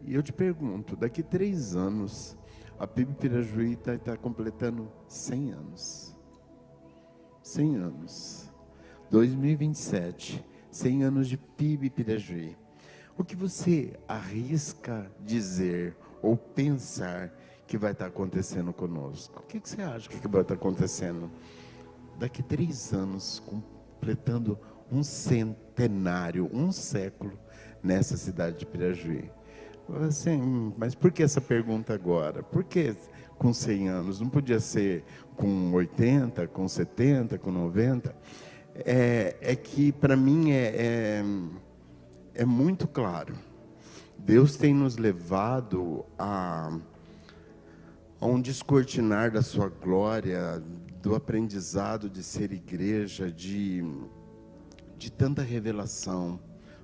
E eu te pergunto, daqui 3 anos, a PIB Pirajuí está completando 100 anos. 100 anos. 2027, 100 anos de PIB Pirajuí. O que você arrisca dizer ou pensar que vai estar acontecendo conosco? O que você acha que vai estar acontecendo? Daqui 3 anos, completando um centenário, um século, nessa cidade de Pirajuí. Assim, mas por que essa pergunta agora? Por que com 100 anos? Não podia ser com 80, com 70, com 90? É que para mim é muito claro. Deus tem nos levado a um descortinar da sua glória, do aprendizado de ser igreja, de tanta revelação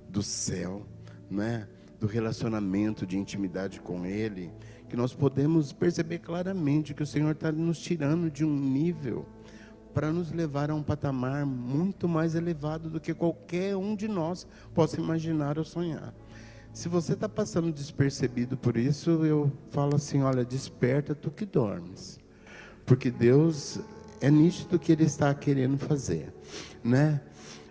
do céu, né? Do relacionamento, de intimidade com Ele, que nós podemos perceber claramente que o Senhor está nos tirando de um nível para nos levar a um patamar muito mais elevado do que qualquer um de nós possa imaginar ou sonhar. Se você está passando despercebido por isso, eu falo assim, olha, desperta tu que dormes, porque Deus, é nítido que Ele está querendo fazer, né?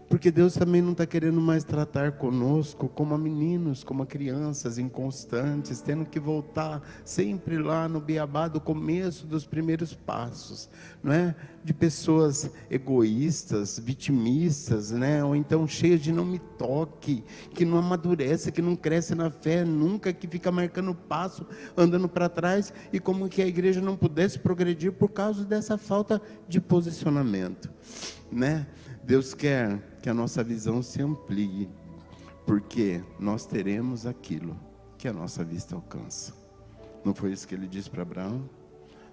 Porque Deus também não está querendo mais tratar conosco como a meninos, como a crianças inconstantes, tendo que voltar sempre lá no beabá do começo dos primeiros passos, não é? De pessoas egoístas, vitimistas, né? Ou então cheias de não me toque, que não amadurece, que não cresce na fé nunca, que fica marcando passo, andando para trás, e como que a igreja não pudesse progredir por causa dessa falta de posicionamento, né? Deus quer que a nossa visão se amplie, porque nós teremos aquilo que a nossa vista alcança. Não foi isso que Ele disse para Abraão?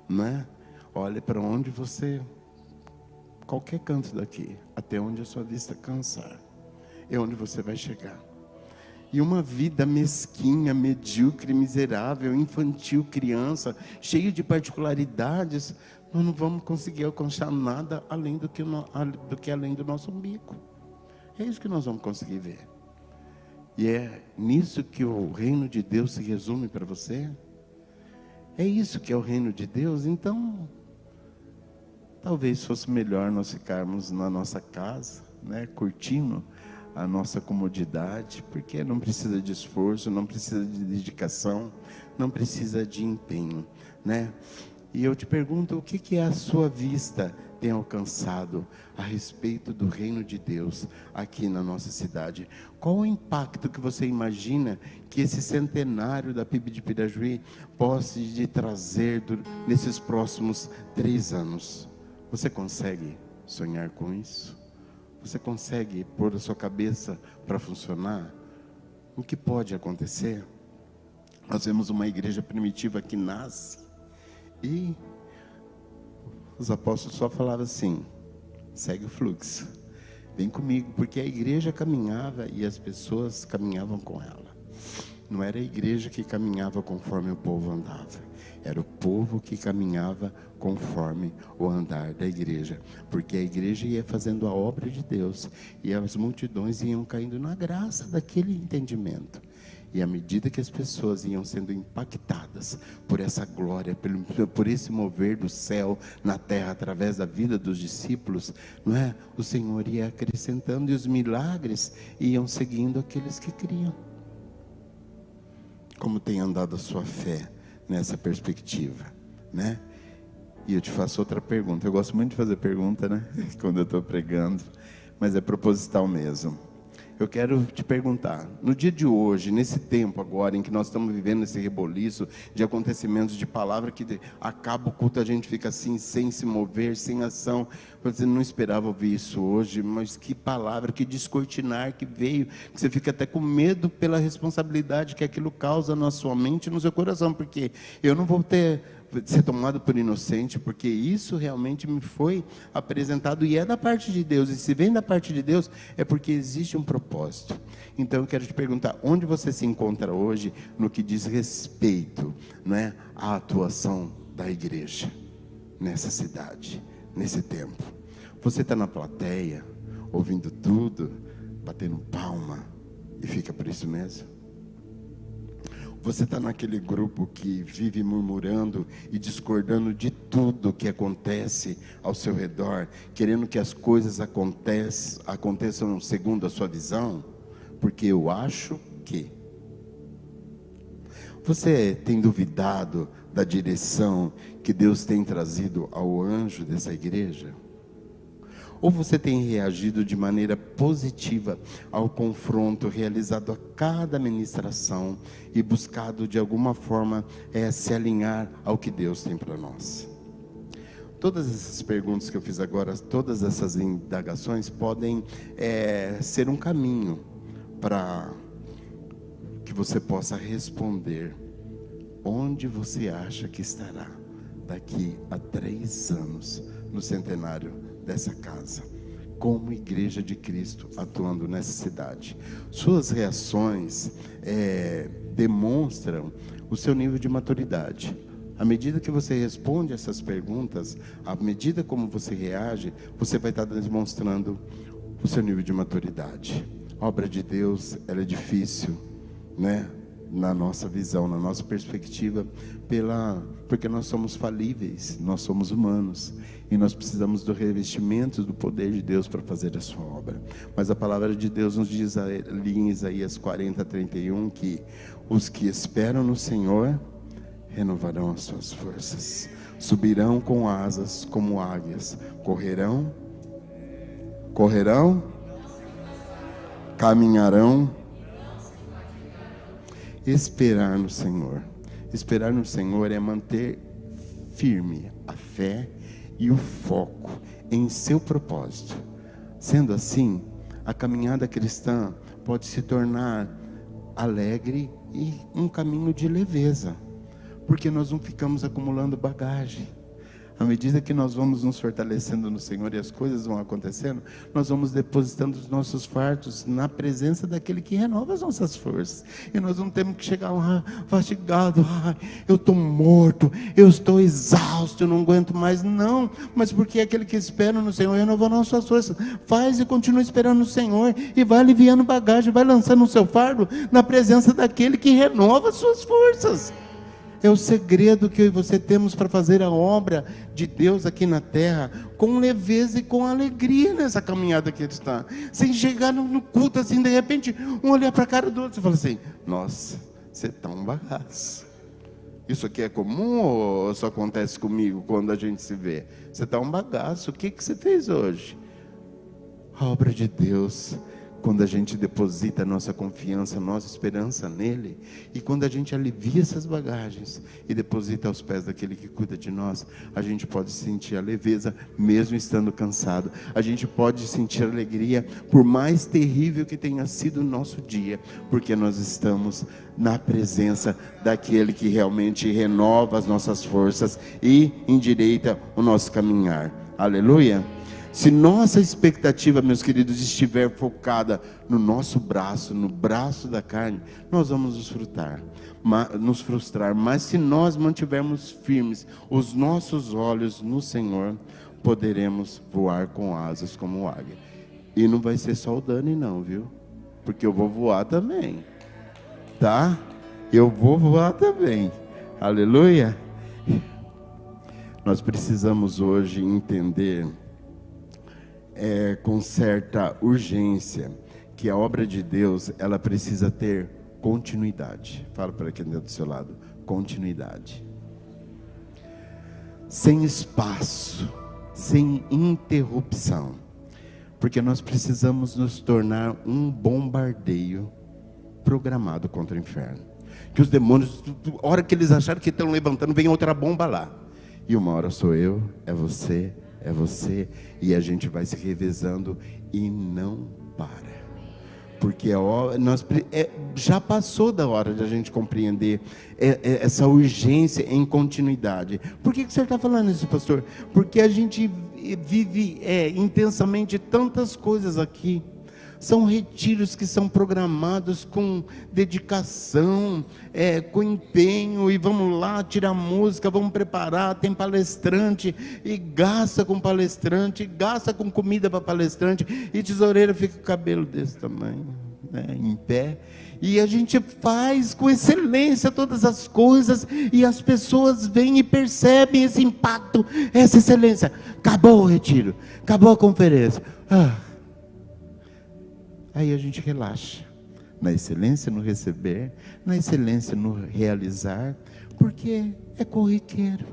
Não é? Olhe para onde você, qualquer canto daqui, até onde a sua vista cansar, é onde você vai chegar. E uma vida mesquinha, medíocre, miserável, infantil, criança, cheio de particularidades, nós não vamos conseguir alcançar nada além do que além do nosso umbigo. É isso que nós vamos conseguir ver. E é nisso que o reino de Deus se resume para você? É isso que é o reino de Deus? Então, talvez fosse melhor nós ficarmos na nossa casa, né, curtindo a nossa comodidade, porque não precisa de esforço, não precisa de dedicação, não precisa de empenho, né? E eu te pergunto, o que a sua vista tem alcançado a respeito do reino de Deus aqui na nossa cidade? Qual o impacto que você imagina que esse centenário da PIB de Pirajuí possa lhe trazer nesses próximos 3 anos? Você consegue sonhar com isso? Você consegue pôr a sua cabeça para funcionar? O que pode acontecer? Nós vemos uma igreja primitiva que nasce, e os apóstolos só falavam assim, segue o fluxo, vem comigo, porque a igreja caminhava e as pessoas caminhavam com ela. Não era a igreja que caminhava conforme o povo andava, era o povo que caminhava conforme o andar da igreja, porque a igreja ia fazendo a obra de Deus, e as multidões iam caindo na graça daquele entendimento. E à medida que as pessoas iam sendo impactadas por essa glória, por esse mover do céu na terra, através da vida dos discípulos, não é? O Senhor ia acrescentando, e os milagres iam seguindo aqueles que criam. Como tem andado a sua fé nessa perspectiva, né? E eu te faço outra pergunta. Eu gosto muito de fazer pergunta, né? Quando eu estou pregando, mas é proposital mesmo. Eu quero te perguntar, no dia de hoje, nesse tempo agora em que nós estamos vivendo esse reboliço de acontecimentos, de palavra que acaba o culto, a gente fica assim, sem se mover, sem ação. Você não esperava ouvir isso hoje, mas que palavra, que descortinar que veio, que você fica até com medo pela responsabilidade que aquilo causa na sua mente e no seu coração, porque eu não vou ser tomado por inocente, porque isso realmente me foi apresentado e é da parte de Deus, e se vem da parte de Deus é porque existe um propósito. Então eu quero te perguntar, onde você se encontra hoje no que diz respeito, não é, à atuação da igreja nessa cidade, nesse tempo? Você está na plateia, ouvindo tudo, batendo palma, e fica por isso mesmo? Você está naquele grupo que vive murmurando e discordando de tudo que acontece ao seu redor, querendo que as coisas aconteçam segundo a sua visão? Porque eu acho que... Você tem duvidado da direção que Deus tem trazido ao anjo dessa igreja? Ou você tem reagido de maneira positiva ao confronto realizado a cada ministração e buscado de alguma forma se alinhar ao que Deus tem para nós? Todas essas perguntas que eu fiz agora, todas essas indagações podem ser um caminho para que você possa responder onde você acha que estará daqui a 3 anos no centenário dessa casa, como igreja de Cristo atuando nessa cidade. Suas reações demonstram o seu nível de maturidade. À medida que você responde essas perguntas, à medida como você reage, você vai estar demonstrando o seu nível de maturidade. A obra de Deus, ela é difícil, né? Na nossa visão, na nossa perspectiva, porque nós somos falíveis, nós somos humanos, e nós precisamos do revestimento do poder de Deus para fazer a sua obra. Mas a palavra de Deus nos diz ali em Isaías 40:31, que os que esperam no Senhor renovarão as suas forças, subirão com asas como águias, correrão, caminharão. Esperar no Senhor. Esperar no Senhor é manter firme a fé e o foco em seu propósito. Sendo assim, a caminhada cristã pode se tornar alegre e um caminho de leveza, porque nós não ficamos acumulando bagagem. À medida que nós vamos nos fortalecendo no Senhor e as coisas vão acontecendo, nós vamos depositando os nossos fardos na presença daquele que renova as nossas forças. E nós não temos que chegar lá fatigado, eu estou morto, eu estou exausto, eu não aguento mais. Não, mas porque aquele que espera no Senhor renovando as suas forças. Faz e continua esperando no Senhor e vai aliviando bagagem, vai lançando o seu fardo na presença daquele que renova as suas forças. É o segredo que eu e você temos para fazer a obra de Deus aqui na terra, com leveza e com alegria nessa caminhada que Ele está. Sem chegar no culto assim, de repente, um olhar para a cara do outro e falar assim: nossa, você está um bagaço. Isso aqui é comum ou só acontece comigo quando a gente se vê? Você está um bagaço, o que você fez hoje? A obra de Deus, quando a gente deposita a nossa confiança, a nossa esperança nele, e quando a gente alivia essas bagagens e deposita aos pés daquele que cuida de nós, a gente pode sentir a leveza mesmo estando cansado. A gente pode sentir alegria por mais terrível que tenha sido o nosso dia, porque nós estamos na presença daquele que realmente renova as nossas forças e endireita o nosso caminhar. Aleluia! Se nossa expectativa, meus queridos, estiver focada no nosso braço, no braço da carne, nós vamos nos frustrar. Mas se nós mantivermos firmes os nossos olhos no Senhor, poderemos voar com asas como águia. E não vai ser só o Dani não, viu? Porque eu vou voar também, tá? Eu vou voar também. Aleluia! Nós precisamos hoje entender com certa urgência que a obra de Deus, ela precisa ter continuidade. Fala para quem está do seu lado: continuidade. Sem espaço, sem interrupção, porque nós precisamos nos tornar um bombardeio programado contra o inferno. Que os demônios, a hora que eles acharem que estão levantando, vem outra bomba lá, e uma hora sou eu, é você, e a gente vai se revezando e não para. Porque já passou da hora de a gente compreender essa urgência em continuidade. Por que você está falando isso, pastor? Porque a gente vive intensamente tantas coisas aqui. São retiros que são programados com dedicação, com empenho, e vamos lá tirar música, vamos preparar, tem palestrante, e gasta com palestrante, gasta com comida para palestrante, e tesoureiro fica com o cabelo desse tamanho, né, em pé, e a gente faz com excelência todas as coisas, e as pessoas vêm e percebem esse impacto, essa excelência. Acabou o retiro, acabou a conferência. Aí a gente relaxa, na excelência no receber, na excelência no realizar, porque é corriqueiro.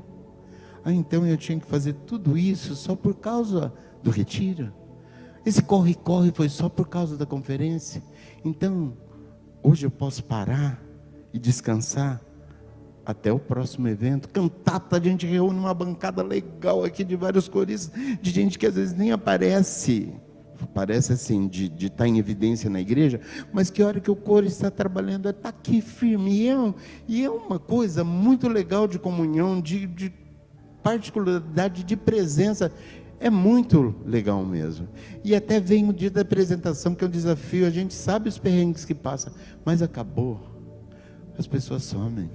Então eu tinha que fazer tudo isso só por causa do retiro? Esse corre-corre foi só por causa da conferência? Então, hoje eu posso parar e descansar até o próximo evento. Cantata, a gente reúne uma bancada legal aqui de vários coristas, de gente que às vezes nem aparece, parece assim, de estar em evidência na igreja, mas que hora que o coro está trabalhando, está aqui firme, e é uma coisa muito legal de comunhão, de particularidade, de presença. É muito legal mesmo. E até vem o dia da apresentação, que é um desafio. A gente sabe os perrengues que passa, mas acabou, as pessoas somem.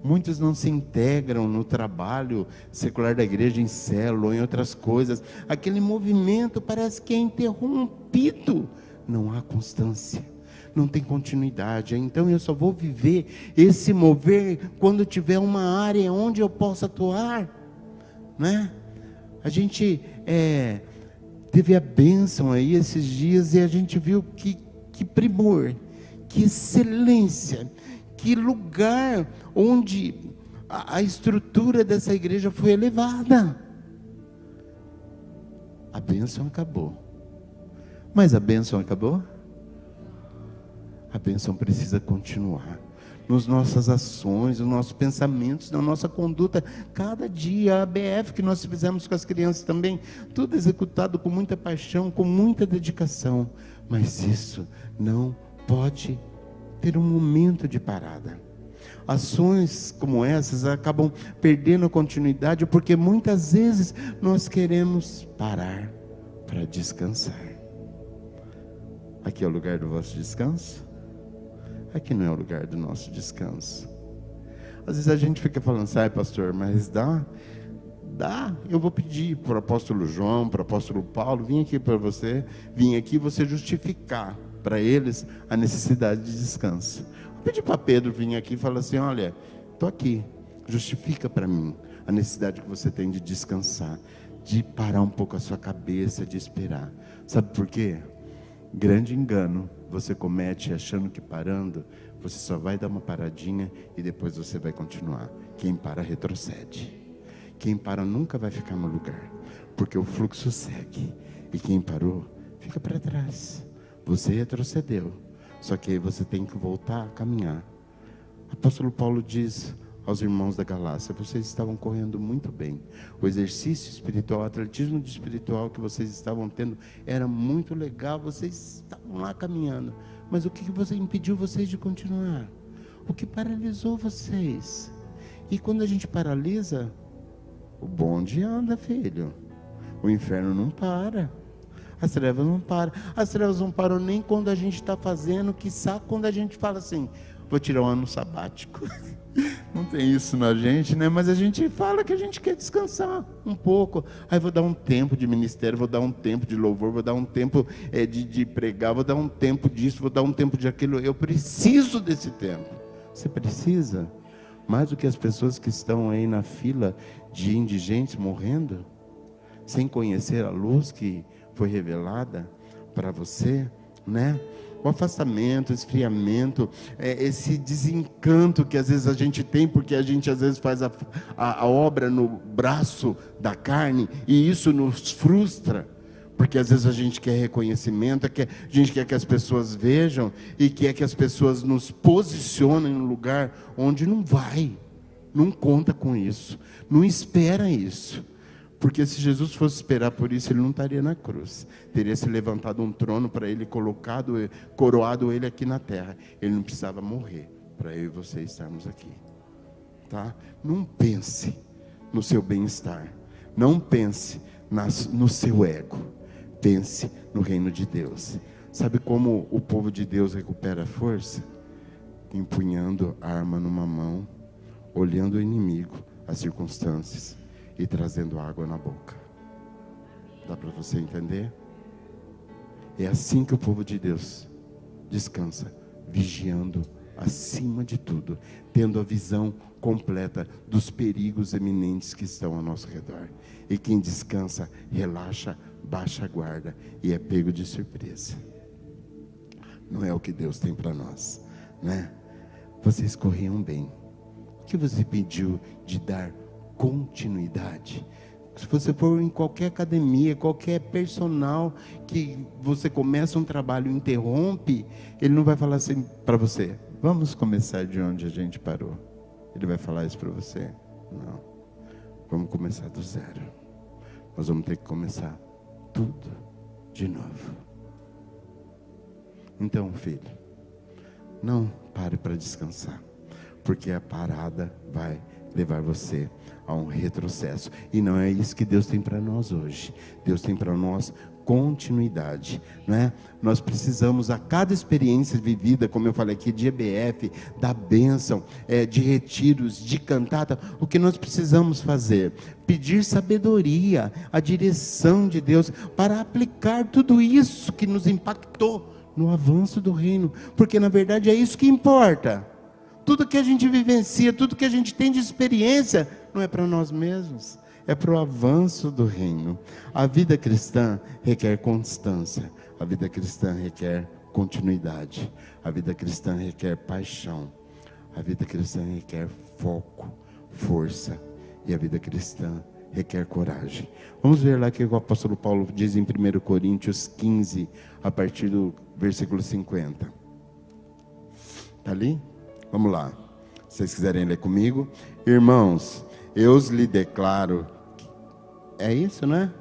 Muitos não se integram no trabalho secular da igreja, em célula ou em outras coisas. Aquele movimento parece que é interrompido. Não há constância, não tem continuidade. Então eu só vou viver esse mover quando tiver uma área onde eu possa atuar, né? A gente teve a bênção aí esses dias, e a gente viu que primor, que excelência, que lugar onde a estrutura dessa igreja foi elevada. A bênção acabou. Mas a bênção acabou? A bênção precisa continuar. Nas nossas ações, nos nossos pensamentos, na nossa conduta, cada dia. A ABF que nós fizemos com as crianças também, tudo executado com muita paixão, com muita dedicação, mas isso não pode ter um momento de parada. Ações como essas acabam perdendo a continuidade, porque muitas vezes nós queremos parar para descansar. Aqui é o lugar do vosso descanso? Aqui não é o lugar do nosso descanso. Às vezes a gente fica falando, sai pastor, mas dá, eu vou pedir para o apóstolo João, para o apóstolo Paulo, vim aqui você justificar para eles a necessidade de descanso. Vou pedir para Pedro vir aqui e falar assim, olha, estou aqui, justifica para mim a necessidade que você tem de descansar, de parar um pouco a sua cabeça, de esperar. Sabe por quê? Grande engano você comete achando que parando, você só vai dar uma paradinha e depois você vai continuar. Quem para retrocede. Quem para nunca vai ficar no lugar, porque o fluxo segue. E quem parou, fica para trás. Você retrocedeu, só que aí você tem que voltar a caminhar. O apóstolo Paulo diz aos irmãos da Galácia, vocês estavam correndo muito bem. O exercício espiritual, o atletismo espiritual que vocês estavam tendo era muito legal, vocês estavam lá caminhando. Mas o que você impediu vocês de continuar? O que paralisou vocês? E quando a gente paralisa, o bonde anda, filho. O inferno não para. As trevas não param. As trevas não param nem quando a gente está fazendo, quiçá quando a gente fala assim, vou tirar um ano sabático. Não tem isso na gente, né? Mas a gente fala que a gente quer descansar um pouco. Aí vou dar um tempo de ministério, vou dar um tempo de louvor, vou dar um tempo de pregar, vou dar um tempo disso, vou dar um tempo de aquilo. Eu preciso desse tempo. Você precisa? Mais do que as pessoas que estão aí na fila de indigentes morrendo, sem conhecer a luz que foi revelada para você, né? O afastamento, esfriamento, esse desencanto que às vezes a gente tem, porque a gente às vezes faz a obra no braço da carne, e isso nos frustra, porque às vezes a gente quer reconhecimento, a gente quer que as pessoas vejam, e quer que as pessoas nos posicionem no lugar onde não vai, não conta com isso, não espera isso. Porque se Jesus fosse esperar por isso, ele não estaria na cruz. Teria se levantado um trono para ele, coroado ele aqui na terra. Ele não precisava morrer para eu e você estarmos aqui. Tá? Não pense no seu bem-estar. Não pense no seu ego. Pense no reino de Deus. Sabe como o povo de Deus recupera a força? Empunhando a arma numa mão, olhando o inimigo, as circunstâncias, e trazendo água na boca. Dá para você entender? É assim que o povo de Deus descansa, vigiando acima de tudo, tendo a visão completa dos perigos eminentes que estão ao nosso redor. E quem descansa, relaxa, baixa a guarda e é pego de surpresa. Não é o que Deus tem para nós, né? Vocês corriam bem. O que você pediu de dar continuidade? Se você for em qualquer academia, qualquer personal que você começa um trabalho e interrompe, ele não vai falar assim para você: vamos começar de onde a gente parou. Ele vai falar isso para você? Não. Vamos começar do zero. Nós vamos ter que começar tudo de novo. Então, filho, não pare para descansar, porque a parada vai levar você a um retrocesso. E não é isso que Deus tem para nós hoje. Deus tem para nós continuidade, não é? Nós precisamos, a cada experiência vivida, como eu falei aqui, de EBF, da bênção, de retiros, de cantata, o que nós precisamos fazer? Pedir sabedoria, a direção de Deus, para aplicar tudo isso que nos impactou no avanço do reino, porque na verdade é isso que importa. Tudo que a gente vivencia, tudo que a gente tem de experiência, não é para nós mesmos, é para o avanço do reino. A vida cristã requer constância, a vida cristã requer continuidade, a vida cristã requer paixão, a vida cristã requer foco, força, e a vida cristã requer coragem. Vamos ver lá o que o apóstolo Paulo diz em 1 Coríntios 15, a partir do versículo 50. Está ali? Vamos lá. Se vocês quiserem ler comigo. Irmãos, eu lhe declaro... É isso, né?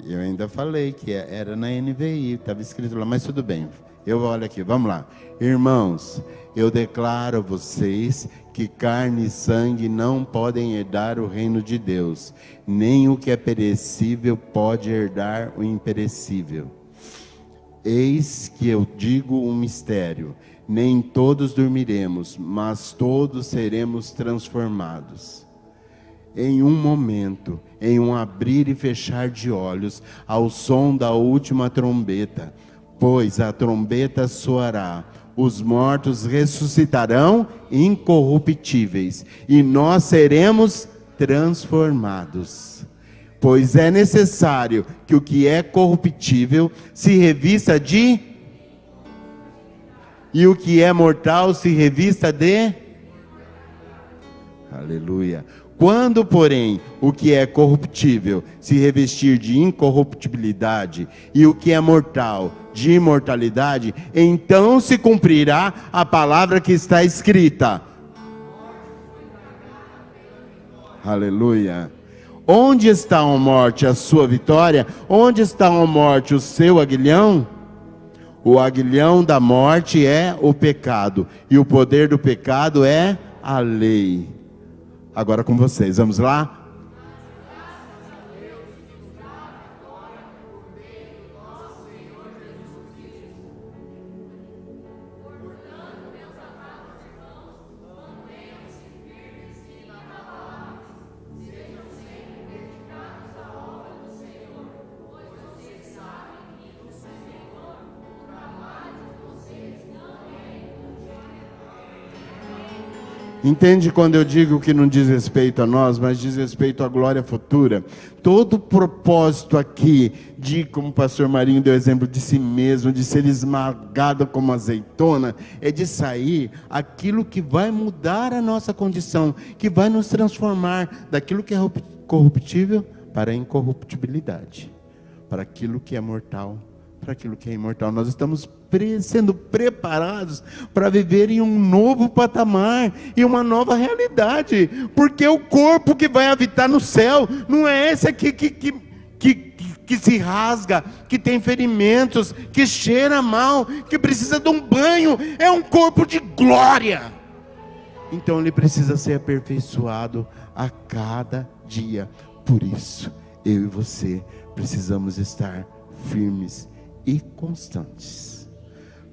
Eu ainda falei que era na NVI, estava escrito lá, mas tudo bem. Eu olho aqui, vamos lá. Irmãos, eu declaro a vocês que carne e sangue não podem herdar o reino de Deus, nem o que é perecível pode herdar o imperecível. Eis que eu digo um mistério: nem todos dormiremos, mas todos seremos transformados. Em um momento, em um abrir e fechar de olhos, ao som da última trombeta, pois a trombeta soará, os mortos ressuscitarão incorruptíveis, e nós seremos transformados. Pois é necessário que o que é corruptível se revista de... e o que é mortal se revista de... Aleluia. Quando, porém, o que é corruptível se revestir de incorruptibilidade e o que é mortal de imortalidade, então se cumprirá a palavra que está escrita. Aleluia. Onde está, ó morte, a sua vitória? Onde está, ó morte, o seu aguilhão? O aguilhão da morte é o pecado, e o poder do pecado é a lei. Agora com vocês, vamos lá? Entende quando eu digo que não diz respeito a nós, mas diz respeito à glória futura? Todo o propósito aqui de, como o pastor Marinho deu exemplo de si mesmo, de ser esmagado como azeitona, é de sair aquilo que vai mudar a nossa condição, que vai nos transformar daquilo que é corruptível para a incorruptibilidade, para aquilo que é mortal, para aquilo que é imortal. Nós estamos sendo preparados para viver em um novo patamar, em uma nova realidade, porque o corpo que vai habitar no céu não é esse aqui que se rasga, que tem ferimentos, que cheira mal, que precisa de um banho. É um corpo de glória. Então ele precisa ser aperfeiçoado a cada dia. Por isso, eu e você precisamos estar firmes e constantes.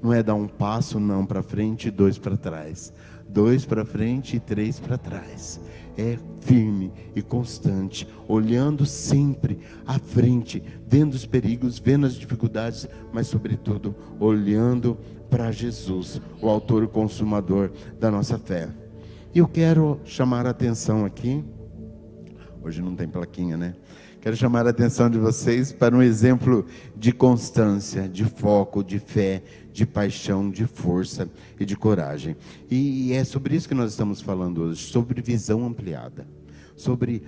Não é dar um passo não para frente e dois para trás, dois para frente e três para trás. É firme e constante, olhando sempre à frente, vendo os perigos, vendo as dificuldades, mas sobretudo olhando para Jesus, o autor e consumador da nossa fé. E eu quero chamar a atenção aqui, hoje não tem plaquinha, né? Quero chamar a atenção de vocês para um exemplo de constância, de foco, de fé, de paixão, de força e de coragem. E é sobre isso que nós estamos falando hoje, sobre visão ampliada, sobre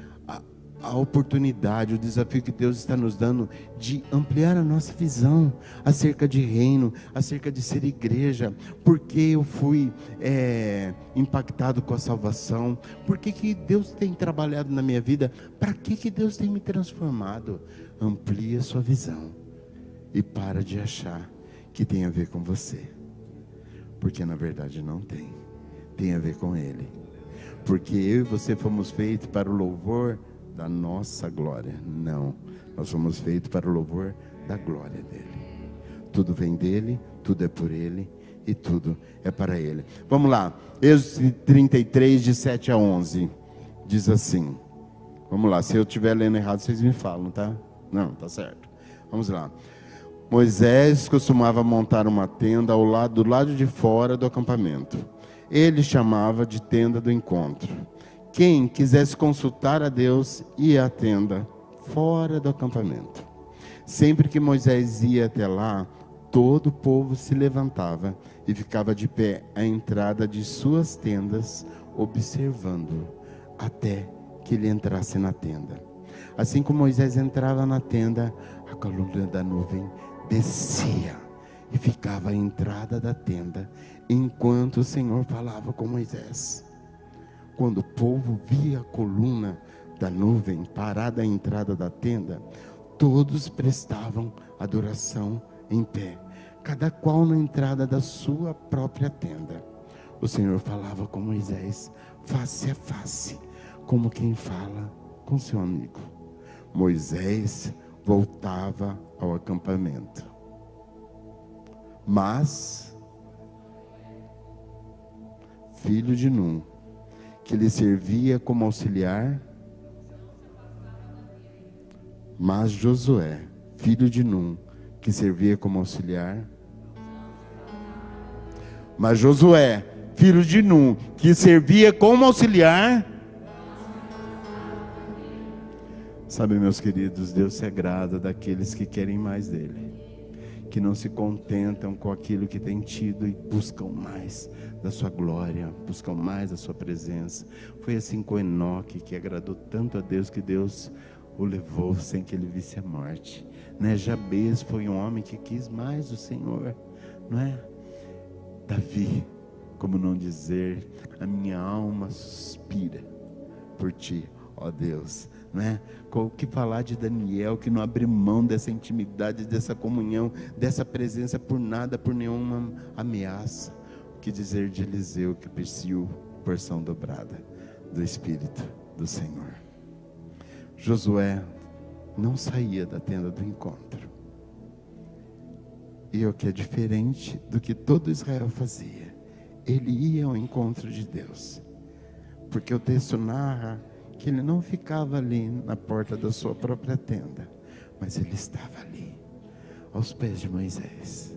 a oportunidade, o desafio que Deus está nos dando de ampliar a nossa visão acerca de reino, acerca de ser igreja. Porque eu fui impactado com a salvação? Por que Deus tem trabalhado na minha vida? Para que Deus tem me transformado? Amplie a sua visão e para de achar que tem a ver com você, porque na verdade não tem, tem a ver com Ele. Porque eu e você fomos feitos para o louvor da nossa glória. Não, nós fomos feitos para o louvor da glória dele. Tudo vem dele, tudo é por ele e tudo é para ele. Vamos lá, Êxodo 33, de 7 a 11, diz assim. Vamos lá, se eu estiver lendo errado, vocês me falam, tá? Não, tá certo. Vamos lá. Moisés costumava montar uma tenda do lado de fora do acampamento. Ele chamava de tenda do encontro. Quem quisesse consultar a Deus ia à tenda fora do acampamento. Sempre que Moisés ia até lá, todo o povo se levantava e ficava de pé à entrada de suas tendas, observando até que ele entrasse na tenda. Assim que Moisés entrava na tenda, a coluna da nuvem descia e ficava à entrada da tenda, enquanto o Senhor falava com Moisés. Quando o povo via a coluna da nuvem parada à entrada da tenda, todos prestavam adoração em pé, cada qual na entrada da sua própria tenda. O Senhor falava com Moisés face a face, como quem fala com seu amigo. Moisés voltava ao acampamento. Mas, filho de Num, que lhe servia como auxiliar, mas Josué, filho de Num, que servia como auxiliar, mas Josué, filho de Num, que servia como auxiliar. Sabe, meus queridos, Deus se agrada daqueles que querem mais dele, que não se contentam com aquilo que têm tido e buscam mais da sua glória, buscam mais da sua presença. Foi assim com Enoque, que agradou tanto a Deus que Deus o levou sem que ele visse a morte, né? Jabez foi um homem que quis mais o Senhor, não é? Davi, como não dizer, a minha alma suspira por ti, ó Deus, não é? O que falar de Daniel, que não abriu mão dessa intimidade, dessa comunhão, dessa presença por nada, por nenhuma ameaça. O que dizer de Eliseu, que pediu porção dobrada do Espírito do Senhor. Josué não saía da tenda do encontro, e o que é diferente do que todo Israel fazia, ele ia ao encontro de Deus, porque o texto narra que ele não ficava ali na porta da sua própria tenda, mas ele estava ali, aos pés de Moisés.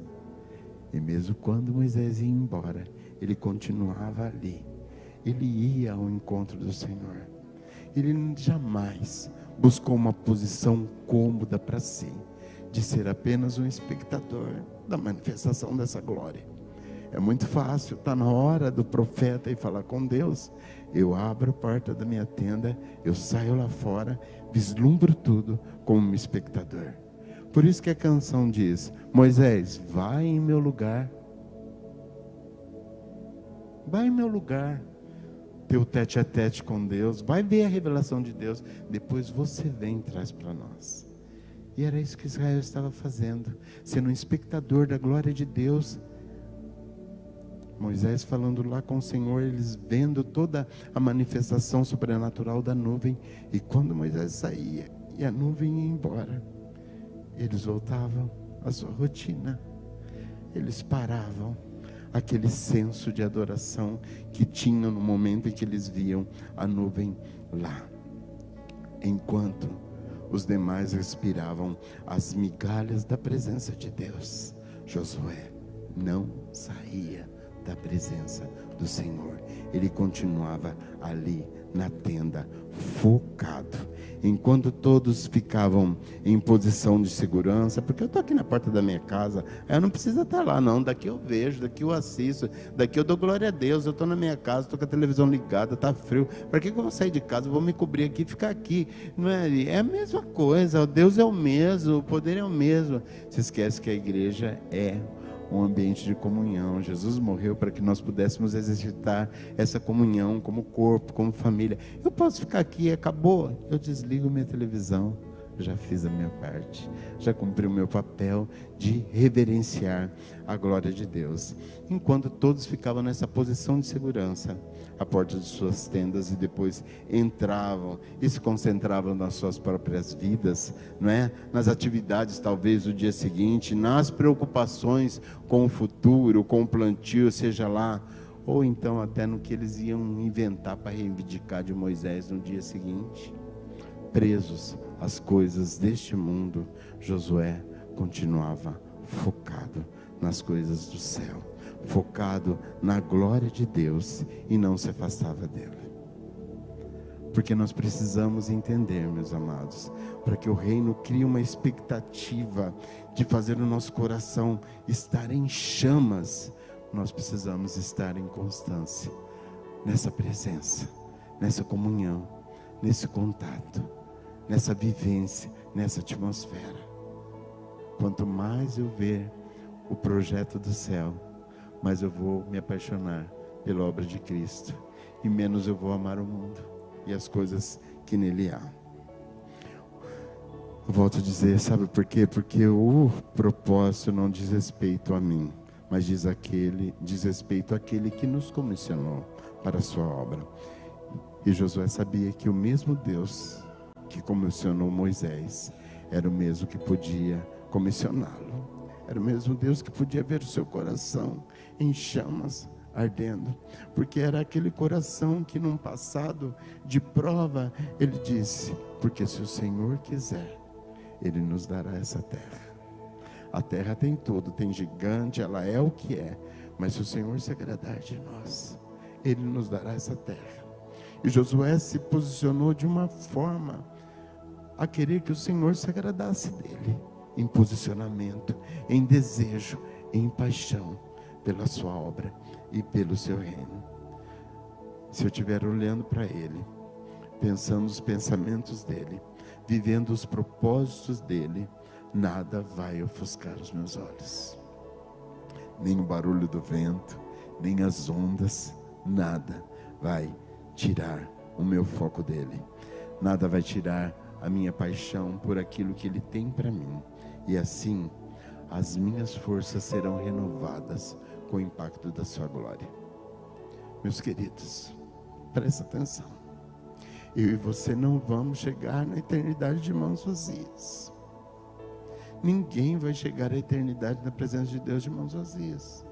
E mesmo quando Moisés ia embora, ele continuava ali. Ele ia ao encontro do Senhor. Ele jamais buscou uma posição cômoda para si, de ser apenas um espectador da manifestação dessa glória. É muito fácil, está na hora do profeta ir falar com Deus. Eu abro a porta da minha tenda, eu saio lá fora, vislumbro tudo como um espectador. Por isso que a canção diz: Moisés, vai em meu lugar. Vai em meu lugar, teu tete a tete com Deus, vai ver a revelação de Deus, depois você vem e traz para nós. E era isso que Israel estava fazendo, sendo um espectador da glória de Deus. Moisés falando lá com o Senhor, eles vendo toda a manifestação sobrenatural da nuvem. E quando Moisés saía e a nuvem ia embora, eles voltavam à sua rotina. Eles paravam aquele senso de adoração que tinham no momento em que eles viam a nuvem lá, enquanto os demais respiravam as migalhas da presença de Deus. Josué não saía da presença do Senhor. Ele continuava ali na tenda, focado. Enquanto todos ficavam em posição de segurança, porque eu estou aqui na porta da minha casa, eu não preciso estar lá não, daqui eu vejo, daqui eu assisto, daqui eu dou glória a Deus, eu estou na minha casa, estou com a televisão ligada, está frio, para que eu vou sair de casa, eu vou me cobrir aqui e ficar aqui? Não é? É a mesma coisa, Deus é o mesmo, o poder é o mesmo. Se esquece que a igreja é um ambiente de comunhão. Jesus morreu para que nós pudéssemos exercitar essa comunhão como corpo, como família. Eu posso ficar aqui, acabou, eu desligo minha televisão, já fiz a minha parte, já cumpri o meu papel de reverenciar a glória de Deus. Enquanto todos ficavam nessa posição de segurança, à porta de suas tendas, e depois entravam e se concentravam nas suas próprias vidas, não é? Nas atividades talvez do dia seguinte, nas preocupações com o futuro, com o plantio, seja lá, ou então até no que eles iam inventar para reivindicar de Moisés no dia seguinte. Presos às coisas deste mundo, Josué continuava focado nas coisas do céu, focado na glória de Deus, e não se afastava dele. Porque nós precisamos entender, meus amados, para que o reino crie uma expectativa de fazer o nosso coração estar em chamas, nós precisamos estar em constância, nessa presença, nessa comunhão, nesse contato, nessa vivência, nessa atmosfera. Quanto mais eu ver o projeto do céu, mais eu vou me apaixonar pela obra de Cristo, e menos eu vou amar o mundo e as coisas que nele há. Eu volto a dizer, sabe por quê? Porque o propósito não diz respeito a mim, mas diz respeito àquele que nos comissionou para a sua obra. E Josué sabia que o mesmo Deus que comissionou Moisés era o mesmo que podia comissioná-lo. Era o mesmo Deus que podia ver o seu coração em chamas, ardendo. Porque era aquele coração que num passado de prova, ele disse: porque se o Senhor quiser, Ele nos dará essa terra. A terra tem tudo, tem gigante, ela é o que é. Mas se o Senhor se agradar de nós, Ele nos dará essa terra. E Josué se posicionou de uma forma a querer que o Senhor se agradasse dele, em posicionamento, em desejo, em paixão pela sua obra e pelo seu reino. Se eu estiver olhando para Ele, pensando os pensamentos dEle, vivendo os propósitos dEle, nada vai ofuscar os meus olhos. Nem o barulho do vento, nem as ondas, nada vai tirar o meu foco dEle. Nada vai tirar a minha paixão por aquilo que Ele tem para mim. E assim, as minhas forças serão renovadas com o impacto da sua glória. Meus queridos, presta atenção. Eu e você não vamos chegar na eternidade de mãos vazias. Ninguém vai chegar à eternidade na presença de Deus de mãos vazias.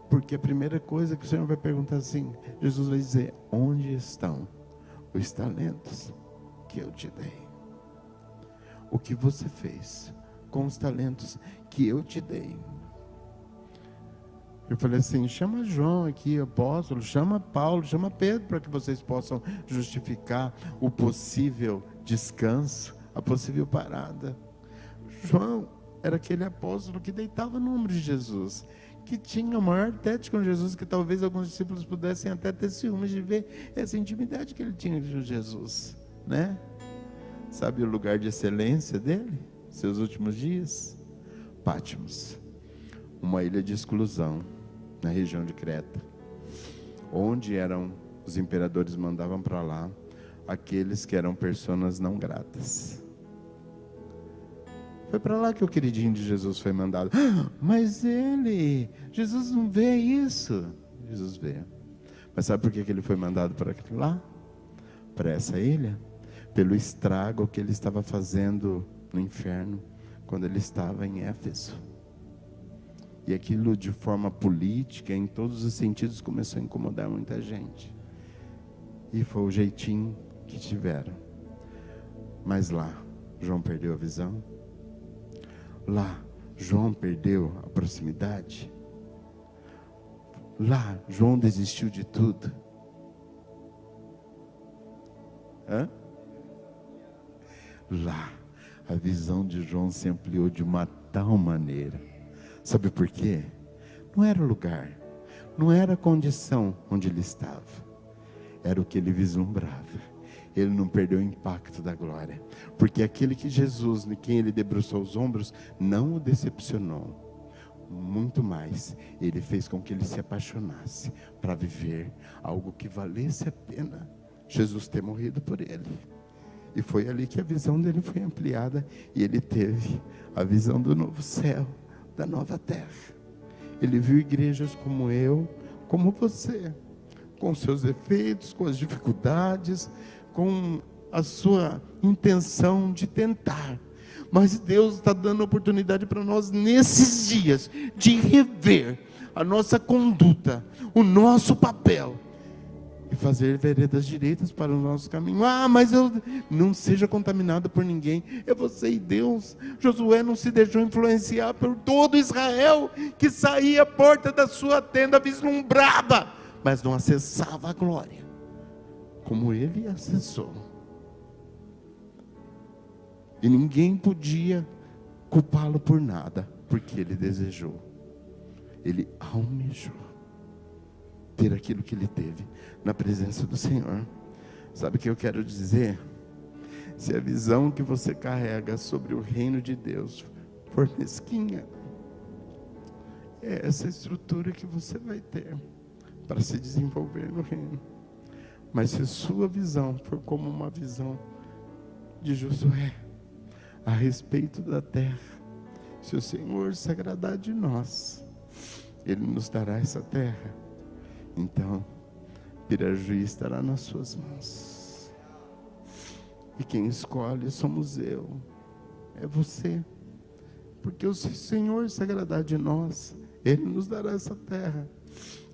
Porque a primeira coisa que o Senhor vai perguntar assim, Jesus vai dizer: onde estão os talentos que eu te dei? O que você fez com os talentos que eu te dei? Eu falei assim: chama João aqui, apóstolo, chama Paulo, chama Pedro, para que vocês possam justificar o possível descanso, a possível parada. João era aquele apóstolo que deitava no ombro de Jesus, que tinha o maior tete com Jesus, que talvez alguns discípulos pudessem até ter ciúmes de ver essa intimidade que ele tinha com Jesus, né? Sabe o lugar de excelência dele? Seus últimos dias? Patmos, uma ilha de exclusão na região de Creta, onde os imperadores mandavam para lá aqueles que eram pessoas não gratas. Foi para lá que o queridinho de Jesus foi mandado. Mas Jesus não vê isso. Jesus vê. Mas sabe por que ele foi mandado para lá? Para essa ilha? Pelo estrago que ele estava fazendo no inferno, quando ele estava em Éfeso. E aquilo, de forma política, em todos os sentidos, começou a incomodar muita gente. E foi o jeitinho que tiveram. Mas lá, João perdeu a visão. Lá, João perdeu a proximidade. Lá, João desistiu de tudo. Lá, a visão de João se ampliou de uma tal maneira. Sabe por quê? Não era o lugar, não era a condição onde ele estava, era o que ele vislumbrava. Ele não perdeu o impacto da glória, porque aquele que Jesus, em quem ele debruçou os ombros, não o decepcionou. Muito mais, ele fez com que ele se apaixonasse para viver algo que valesse a pena Jesus ter morrido por ele. E foi ali que a visão dele foi ampliada, e ele teve a visão do novo céu, da nova terra. Ele viu igrejas como eu, como você, com seus defeitos, com as dificuldades, com a sua intenção de tentar. Mas Deus está dando oportunidade para nós nesses dias de rever a nossa conduta, o nosso papel, e fazer veredas direitas para o nosso caminho. Mas eu não seja contaminado por ninguém. É você e Deus. Josué não se deixou influenciar por todo Israel, que saía à porta da sua tenda, vislumbrava, mas não acessava a glória como ele acessou. E ninguém podia culpá-lo por nada, porque ele desejou, ele almejou ter aquilo que ele teve na presença do Senhor. Sabe o que eu quero dizer? Se a visão que você carrega sobre o reino de Deus for mesquinha, é essa estrutura que você vai ter para se desenvolver no reino. Mas se a sua visão for como uma visão de Josué a respeito da terra, se o Senhor se agradar de nós, Ele nos dará essa terra. Então, Pirajuí estará nas suas mãos. E quem escolhe somos eu, é você. Porque se o Senhor se agradar de nós, Ele nos dará essa terra.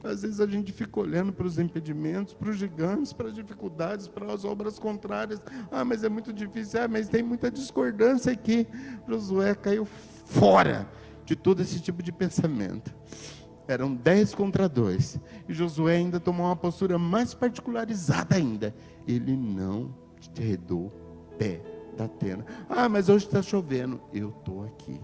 Às vezes a gente fica olhando para os impedimentos, para os gigantes, para as dificuldades, para as obras contrárias. Mas é muito difícil, mas tem muita discordância aqui. Josué caiu fora de todo esse tipo de pensamento. Eram 10 contra 2. E Josué ainda tomou uma postura mais particularizada ainda. Ele não arredou o pé da tenda. Mas hoje está chovendo. Eu estou aqui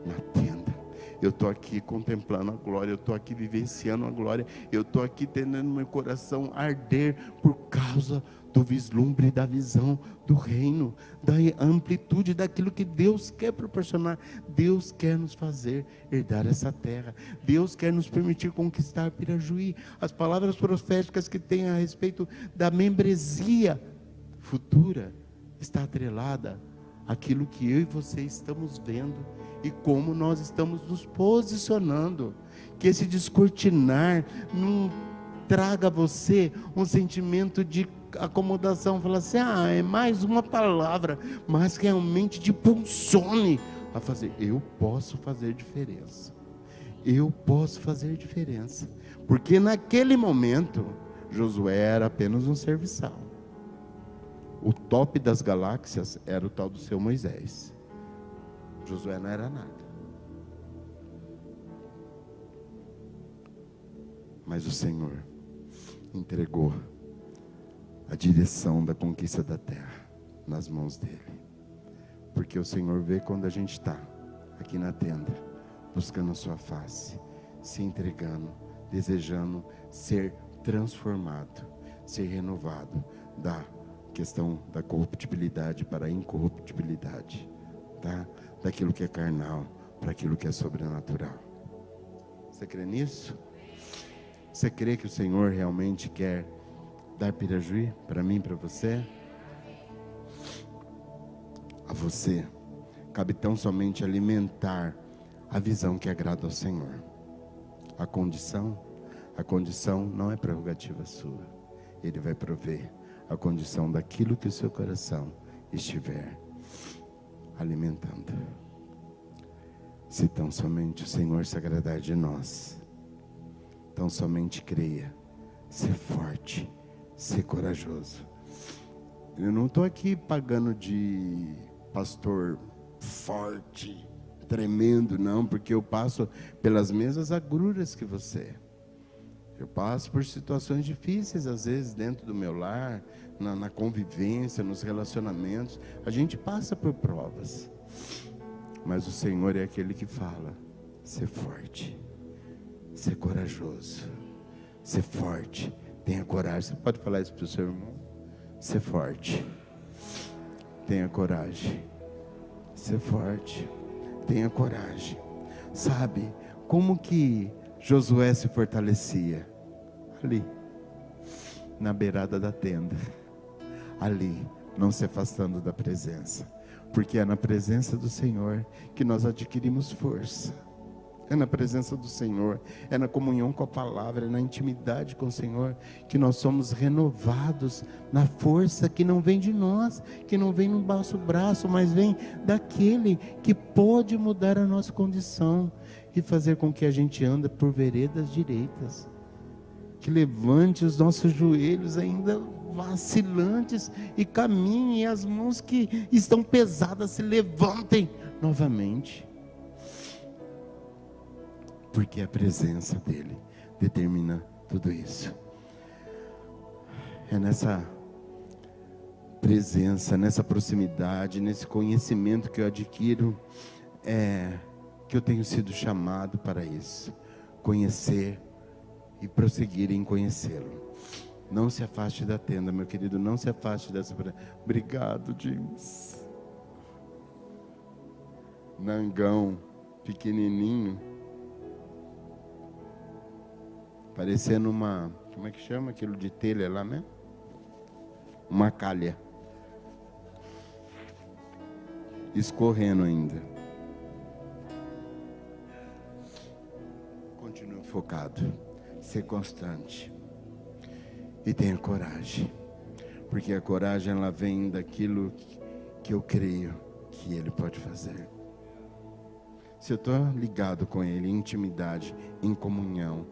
na tenda. Eu estou aqui contemplando a glória. Eu estou aqui vivenciando a glória. Eu estou aqui tendo meu coração arder por causa do vislumbre da visão do reino, da amplitude daquilo que Deus quer proporcionar. Deus quer nos fazer herdar essa terra. Deus quer nos permitir conquistar Pirajuí. As palavras proféticas que tem a respeito da membresia futura está atrelada àquilo que eu e você estamos vendo e como nós estamos nos posicionando. Que esse descortinar não traga a você um sentimento de acomodação, falar assim, é mais uma palavra, mas realmente te impulsione a fazer. Eu posso fazer diferença. Eu posso fazer diferença. Porque naquele momento, Josué era apenas um serviçal. O top das galáxias era o tal do seu Moisés. Josué não era nada. Mas o Senhor entregou a direção da conquista da terra nas mãos dele. Porque o Senhor vê quando a gente está aqui na tenda, buscando a sua face, se entregando, desejando ser transformado, ser renovado da questão da corruptibilidade para a incorruptibilidade, tá? Daquilo que é carnal para aquilo que é sobrenatural. Você crê nisso? Você crê que o Senhor realmente quer dar Pirajuí para mim, para você? A você cabe tão somente alimentar a visão que agrada ao Senhor. A condição não é prerrogativa sua. Ele vai prover a condição daquilo que o seu coração estiver alimentando. Se tão somente o Senhor se agradar de nós, tão somente creia, ser forte, ser corajoso. Eu não estou aqui pagando de pastor forte, tremendo, não, porque eu passo pelas mesmas agruras que você. Eu passo por situações difíceis, às vezes, dentro do meu lar, na convivência, nos relacionamentos. A gente passa por provas. Mas o Senhor é aquele que fala: ser forte, ser corajoso, ser forte, tenha coragem. Você pode falar isso para o seu irmão? Ser forte, tenha coragem, ser forte, tenha coragem. Sabe como que Josué se fortalecia? Ali, na beirada da tenda, ali, não se afastando da presença, porque é na presença do Senhor que nós adquirimos força. É na presença do Senhor, é na comunhão com a palavra, é na intimidade com o Senhor que nós somos renovados na força que não vem de nós, que não vem no nosso braço, mas vem daquele que pode mudar a nossa condição e fazer com que a gente ande por veredas direitas, que levante os nossos joelhos ainda vacilantes e caminhe, e as mãos que estão pesadas se levantem novamente. Porque a presença dele determina tudo isso. É nessa presença, nessa proximidade, nesse conhecimento que eu adquiro, que eu tenho sido chamado para isso. Conhecer e prosseguir em conhecê-lo. Não se afaste da tenda, meu querido, não se afaste dessa. Obrigado, James. Nangão, pequenininho, parecendo uma, como é que chama aquilo de telha lá, né? Uma calha. Escorrendo ainda. Continue focado. Ser constante. E tenha coragem. Porque a coragem, ela vem daquilo que eu creio que Ele pode fazer. Se eu estou ligado com Ele, em intimidade, em comunhão,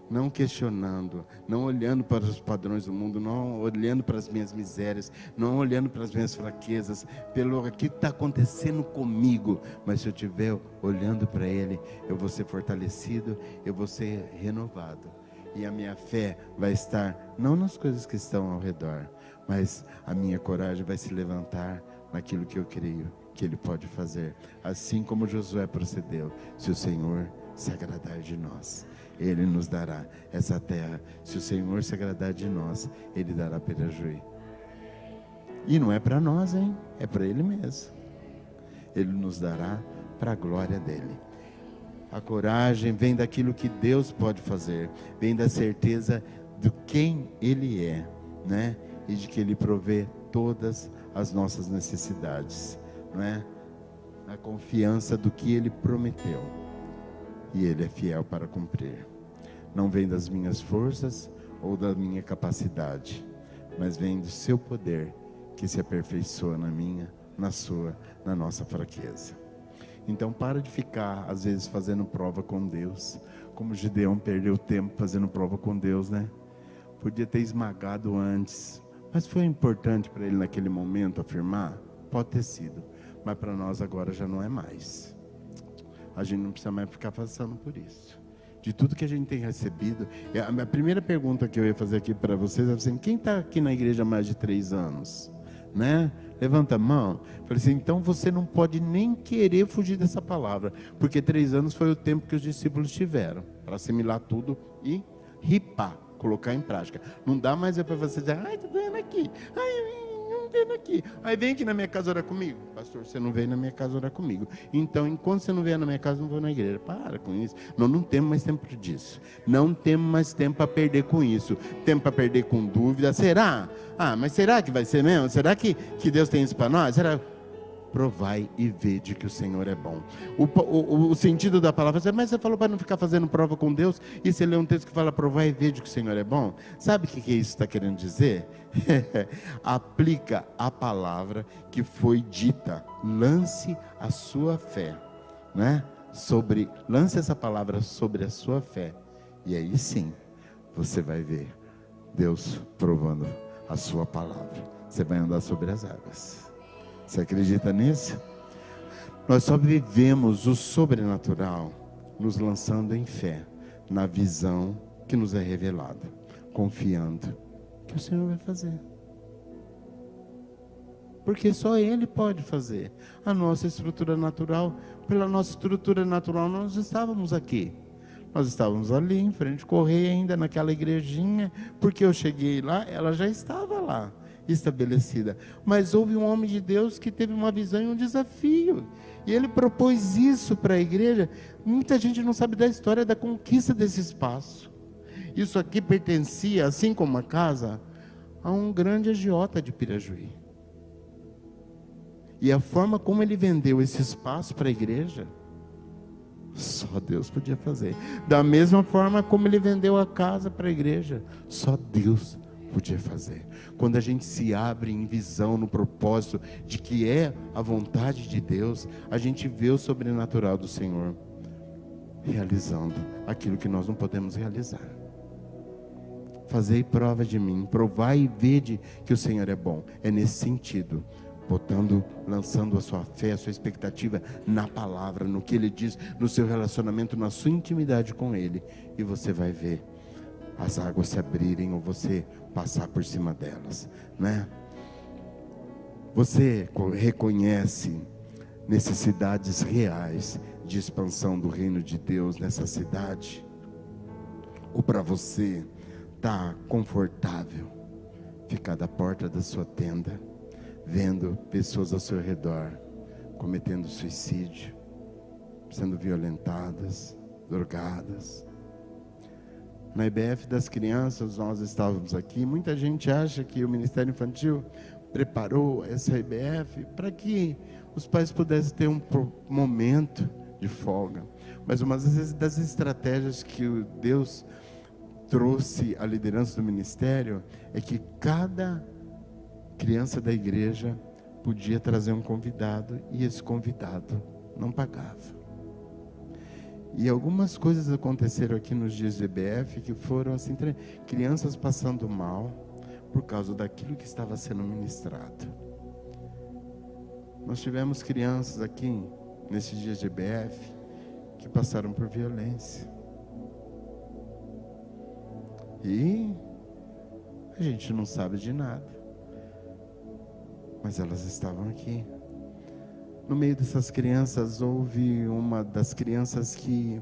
não questionando, não olhando para os padrões do mundo, não olhando para as minhas misérias, não olhando para as minhas fraquezas, pelo que está acontecendo comigo, mas se eu estiver olhando para Ele, eu vou ser fortalecido, eu vou ser renovado, e a minha fé vai estar, não nas coisas que estão ao redor, mas a minha coragem vai se levantar naquilo que eu creio que Ele pode fazer, assim como Josué procedeu. Se o Senhor se agradar de nós, Ele nos dará essa terra. Se o Senhor se agradar de nós, Ele dará Pirajuí. E não é para nós, hein? É para Ele mesmo. Ele nos dará para a glória dEle. A coragem vem daquilo que Deus pode fazer, vem da certeza de quem Ele é, né? E de que Ele provê todas as nossas necessidades, não é? A confiança do que Ele prometeu. E Ele é fiel para cumprir. Não vem das minhas forças ou da minha capacidade, mas vem do seu poder que se aperfeiçoa na minha, na sua, na nossa fraqueza. Então para de ficar às vezes fazendo prova com Deus, como Gideão perdeu tempo fazendo prova com Deus, né? Podia ter esmagado antes, mas foi importante para ele naquele momento afirmar? Pode ter sido, mas para nós agora já não é mais. A gente não precisa mais ficar passando por isso. De tudo que a gente tem recebido. A primeira pergunta que eu ia fazer aqui para vocês é assim: quem está aqui na igreja há mais de 3 anos? Né? Levanta a mão. Falei assim: então você não pode nem querer fugir dessa palavra, porque 3 anos foi o tempo que os discípulos tiveram para assimilar tudo e ripar, colocar em prática. Não dá mais para você dizer: ai, está doendo aqui, ai, aqui. Aí vem aqui na minha casa orar comigo. Pastor, você não veio na minha casa orar comigo. Então, enquanto você não vier na minha casa, eu não vou na igreja. Para com isso. Não temos mais tempo disso. Não temos mais tempo para perder com isso. Tempo para perder com dúvida. Será? Mas será que vai ser mesmo? Será que Deus tem isso para nós? Será? Provai e vede que o Senhor é bom. O sentido da palavra é: mas você falou para não ficar fazendo prova com Deus, e você lê um texto que fala provai e vede que o Senhor é bom. Sabe o que isso está querendo dizer? Aplica a palavra que foi dita. Lance a sua fé, né? Lance essa palavra sobre a sua fé, e aí sim você vai ver Deus provando a sua palavra. Você vai andar sobre as águas. Você acredita nisso? Nós só vivemos o sobrenatural nos lançando em fé na visão que nos é revelada, confiando que o Senhor vai fazer. Porque só Ele pode fazer. A nossa estrutura natural, pela nossa estrutura natural, nós estávamos aqui. Nós estávamos ali em frente, Correia, ainda naquela igrejinha, porque eu cheguei lá, ela já estava lá, estabelecida. Mas houve um homem de Deus que teve uma visão e um desafio. E ele propôs isso para a igreja. Muita gente não sabe da história da conquista desse espaço. Isso aqui pertencia, assim como a casa, a um grande agiota de Pirajuí. E a forma como ele vendeu esse espaço para a igreja, só Deus podia fazer. Da mesma forma como ele vendeu a casa para a igreja, só Deus podia fazer. Quando a gente se abre em visão, no propósito de que é a vontade de Deus, a gente vê o sobrenatural do Senhor realizando aquilo que nós não podemos realizar. Fazei prova de mim, provai e vede que o Senhor é bom. É nesse sentido, lançando a sua fé, a sua expectativa na palavra, no que Ele diz, no seu relacionamento, na sua intimidade com Ele, e você vai ver as águas se abrirem ou você passar por cima delas, né? Você reconhece necessidades reais de expansão do reino de Deus nessa cidade? Ou para você está confortável ficar da porta da sua tenda, vendo pessoas ao seu redor cometendo suicídio, sendo violentadas, drogadas? Na IBF das crianças, nós estávamos aqui, muita gente acha que o Ministério Infantil preparou essa IBF para que os pais pudessem ter um momento de folga. Mas uma das estratégias que Deus trouxe à liderança do ministério é que cada criança da igreja podia trazer um convidado, e esse convidado não pagava. E algumas coisas aconteceram aqui nos dias de EBF que foram assim, crianças passando mal por causa daquilo que estava sendo ministrado. Nós tivemos crianças aqui nesses dias de EBF que passaram por violência. E a gente não sabe de nada, mas elas estavam aqui. No meio dessas crianças, houve uma das crianças que,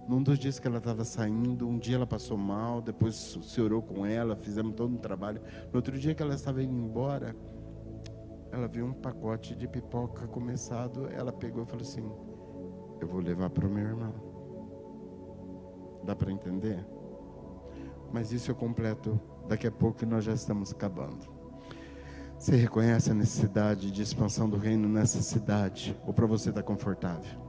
num dos dias que ela estava saindo, um dia ela passou mal, depois se orou com ela, fizemos todo um trabalho. No outro dia que ela estava indo embora, ela viu um pacote de pipoca começado, ela pegou e falou assim: eu vou levar para o meu irmão. Dá para entender? Mas isso eu completo daqui a pouco, que nós já estamos acabando. Você reconhece a necessidade de expansão do reino nessa cidade? Ou para você está confortável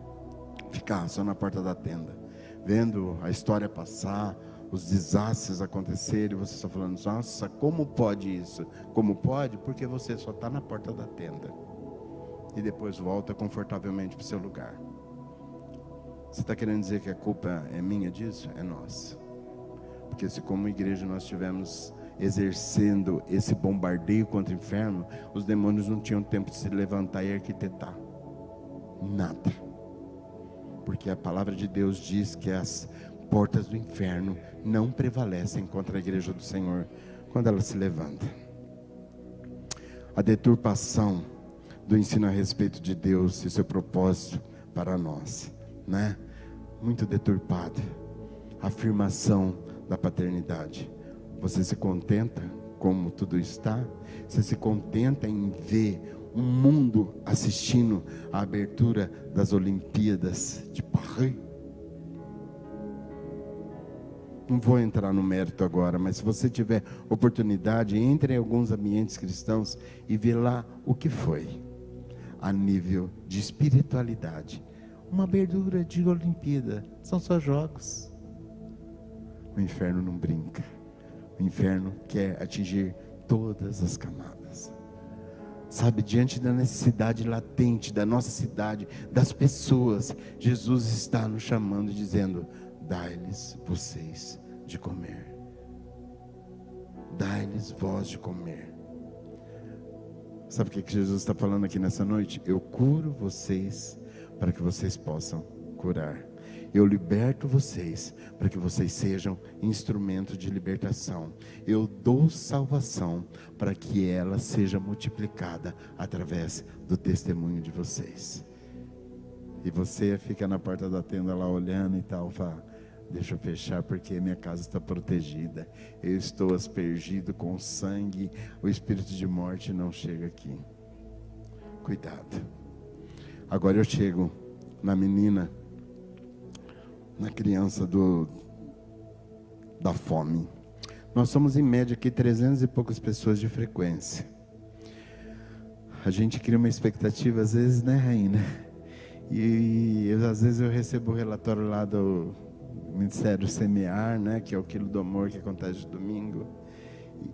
ficar só na porta da tenda, vendo a história passar, os desastres acontecerem, e você está falando: nossa, como pode isso? Como pode? Porque você só está na porta da tenda e depois volta confortavelmente para o seu lugar. Você está querendo dizer que a culpa é minha disso? É nossa. Porque se como igreja nós estivermos exercendo esse bombardeio contra o inferno, os demônios não tinham tempo de se levantar e arquitetar nada. Porque a palavra de Deus diz que as portas do inferno não prevalecem contra a igreja do Senhor quando ela se levanta. A deturpação do ensino a respeito de Deus e seu propósito para nós, né? Muito deturpada. A afirmação da paternidade. Você se contenta como tudo está? Você se contenta em ver um mundo assistindo a abertura das Olimpíadas de Paris? Não vou entrar no mérito agora, mas se você tiver oportunidade, entre em alguns ambientes cristãos e vê lá o que foi, a nível de espiritualidade. Uma abertura de Olimpíada, são só jogos. O inferno não brinca. O inferno quer atingir todas as camadas. Sabe, diante da necessidade latente da nossa cidade, das pessoas, Jesus está nos chamando e dizendo: dai-lhes vocês de comer. Dai-lhes vós de comer. Sabe o que Jesus está falando aqui nessa noite? Eu curo vocês para que vocês possam curar. Eu liberto vocês para que vocês sejam instrumentos de libertação. Eu dou salvação para que ela seja multiplicada através do testemunho de vocês. E você fica na porta da tenda lá olhando e tal, fala: deixa eu fechar porque minha casa está protegida. Eu estou aspergido com sangue, o espírito de morte não chega aqui. Cuidado. Agora eu chego na menina, na criança da fome. Nós somos em média aqui 300 e poucas pessoas de frequência. A gente cria uma expectativa às vezes, né, Rainha? E às vezes eu recebo o relatório lá do Ministério Semear, né, que é o Quilo do Amor que acontece de domingo.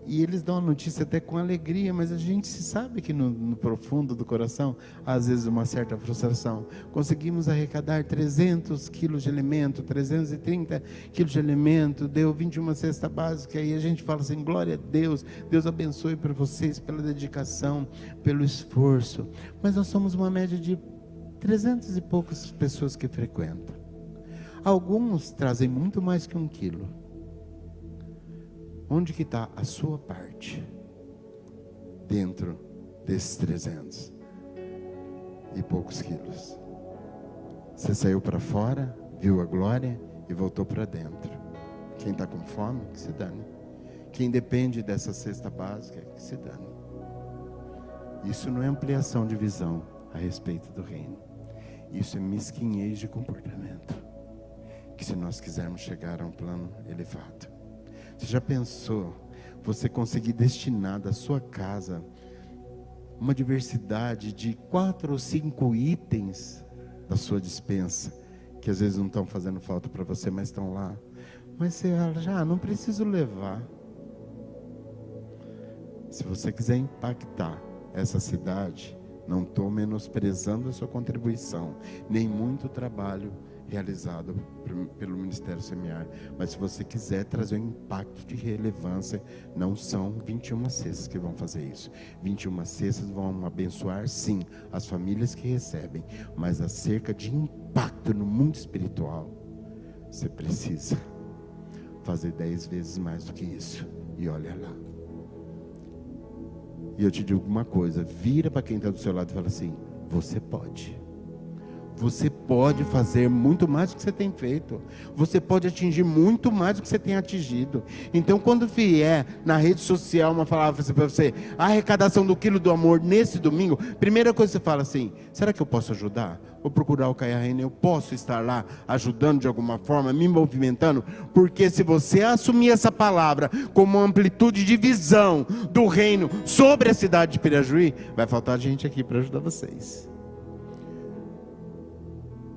E eles dão a notícia até com alegria, mas a gente sabe que no profundo do coração, às vezes uma certa frustração. Conseguimos arrecadar 300 quilos de alimento, 330 quilos de alimento, deu 21 cesta básica, e a gente fala assim: glória a Deus, Deus abençoe para vocês pela dedicação, pelo esforço. Mas nós somos uma média de 300 e poucas pessoas que frequentam. Alguns trazem muito mais que 1 quilo. Onde que está a sua parte dentro desses 300 e poucos quilos? Você saiu para fora, viu a glória e voltou para dentro. Quem está com fome, que se dane. Quem depende dessa cesta básica, que se dane. Isso não é ampliação de visão a respeito do reino. Isso é mesquinhez de comportamento. Que se nós quisermos chegar a um plano elevado. Você já pensou, você conseguir destinar da sua casa uma diversidade de 4 ou 5 itens da sua despensa, que às vezes não estão fazendo falta para você, mas estão lá. Mas você já não preciso levar. Se você quiser impactar essa cidade, não estou menosprezando a sua contribuição, nem muito trabalho realizado pelo Ministério Semear, mas se você quiser trazer um impacto de relevância, não são 21 cestas que vão fazer isso. 21 cestas vão abençoar sim as famílias que recebem, mas acerca de impacto no mundo espiritual, você precisa fazer 10 vezes mais do que isso. E olha lá. E eu te digo uma coisa, vira para quem está do seu lado e fala assim: você pode. Você pode fazer muito mais do que você tem feito. Você pode atingir muito mais do que você tem atingido. Então, quando vier na rede social uma palavra para você: a arrecadação do Quilo do Amor nesse domingo, primeira coisa que você fala assim: será que eu posso ajudar? Vou procurar o Caia Reina, eu posso estar lá ajudando de alguma forma, me movimentando? Porque se você assumir essa palavra como uma amplitude de visão do reino sobre a cidade de Pirajuí, vai faltar gente aqui para ajudar vocês.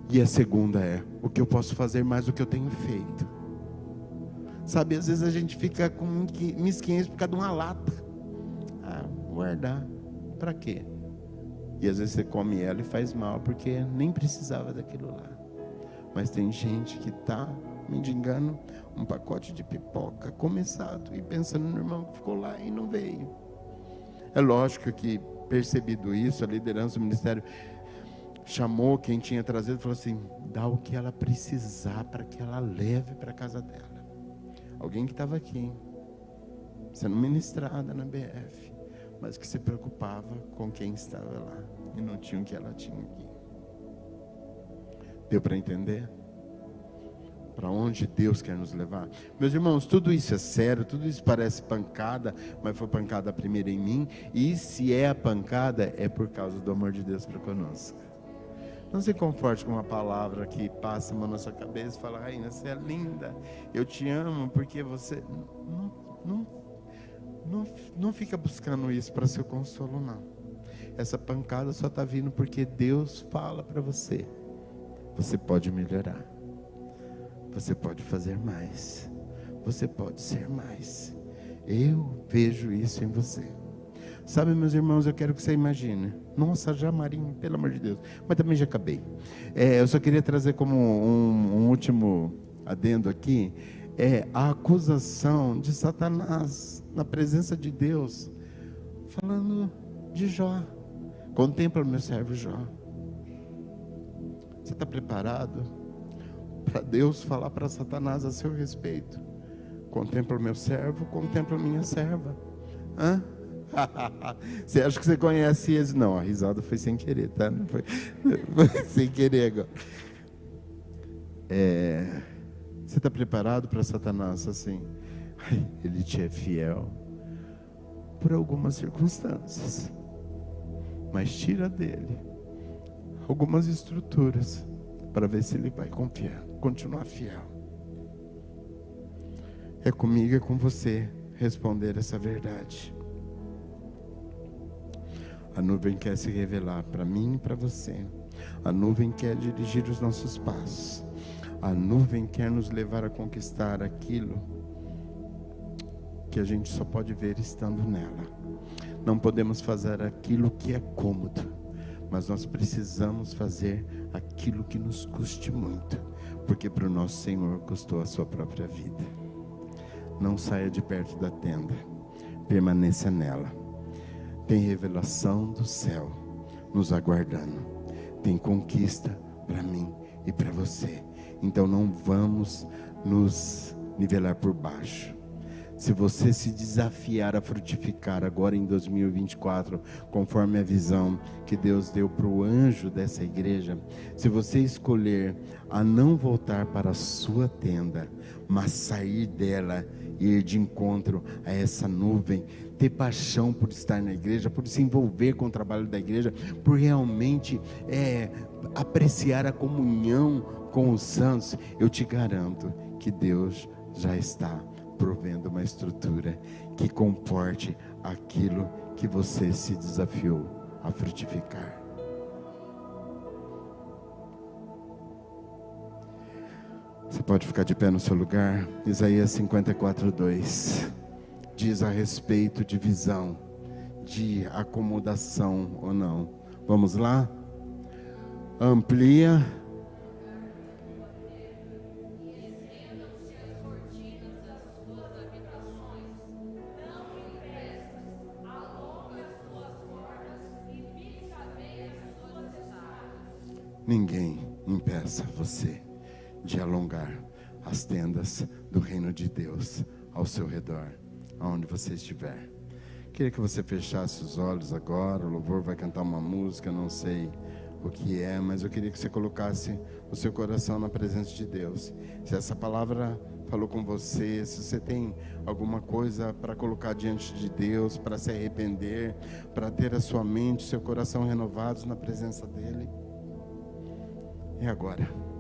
E a segunda é: o que eu posso fazer mais do que eu tenho feito? Sabe, às vezes a gente fica com mesquinhez por causa de uma lata. Guardar, para quê? E às vezes você come ela e faz mal, porque nem precisava daquilo lá. Mas tem gente que está mendigando um pacote de pipoca começado, e pensando no irmão que ficou lá e não veio. É lógico que, percebido isso, a liderança do ministério chamou quem tinha trazido e falou assim: dá o que ela precisar para que ela leve para a casa dela. Alguém que estava aqui, sendo ministrada na BF, mas que se preocupava com quem estava lá e não tinha o que ela tinha aqui. Deu para entender? Para onde Deus quer nos levar? Meus irmãos, tudo isso é sério, tudo isso parece pancada, mas foi pancada primeiro em mim, e se é a pancada, é por causa do amor de Deus para conosco. Não se conforte com uma palavra que passa na nossa cabeça e fala: Rainha, você é linda, eu te amo, porque você... Não fica buscando isso para seu consolo, não. Essa pancada só está vindo porque Deus fala para você: você pode melhorar, você pode fazer mais, você pode ser mais. Eu vejo isso em você. Sabe, meus irmãos, eu quero que você imagine. Nossa, já Marinho, pelo amor de Deus. Mas também já acabei. Eu só queria trazer como um último adendo aqui. A acusação de Satanás na presença de Deus, falando de Jó. Contempla meu servo Jó. Você está preparado para Deus falar para Satanás a seu respeito? Contempla o meu servo, contempla a minha serva. Hã? Você acha que você conhece eles? Não, a risada foi sem querer, tá? Não foi sem querer agora. Você está preparado para Satanás assim? Ele te é fiel por algumas circunstâncias, mas tira dele algumas estruturas para ver se ele vai continuar fiel. É comigo, é com você responder essa verdade. A nuvem quer se revelar para mim e para você. A nuvem quer dirigir os nossos passos. A nuvem quer nos levar a conquistar aquilo que a gente só pode ver estando nela. Não podemos fazer aquilo que é cômodo, mas nós precisamos fazer aquilo que nos custe muito, porque para o nosso Senhor custou a sua própria vida. Não saia de perto da tenda, permaneça nela. Tem revelação do céu nos aguardando, tem conquista para mim e para você. Então não vamos nos nivelar por baixo. Se você se desafiar a frutificar agora em 2024, conforme a visão que Deus deu para o anjo dessa igreja, se você escolher a não voltar para a sua tenda, mas sair dela e ir de encontro a essa nuvem, ter paixão por estar na igreja, por se envolver com o trabalho da igreja, por realmente apreciar a comunhão com os santos, eu te garanto que Deus já está provendo uma estrutura que comporte aquilo que você se desafiou a frutificar. Você pode ficar de pé no seu lugar. Isaías 54:2 diz a respeito de visão, de acomodação ou não. Vamos lá? Amplia ninguém impeça você de alongar as tendas do reino de Deus ao seu redor, aonde você estiver. Queria que você fechasse os olhos agora. O louvor vai cantar uma música, não sei o que é, mas eu queria que você colocasse o seu coração na presença de Deus. Se essa palavra falou com você, se você tem alguma coisa para colocar diante de Deus, para se arrepender, para ter a sua mente, seu coração renovados na presença dEle. E agora?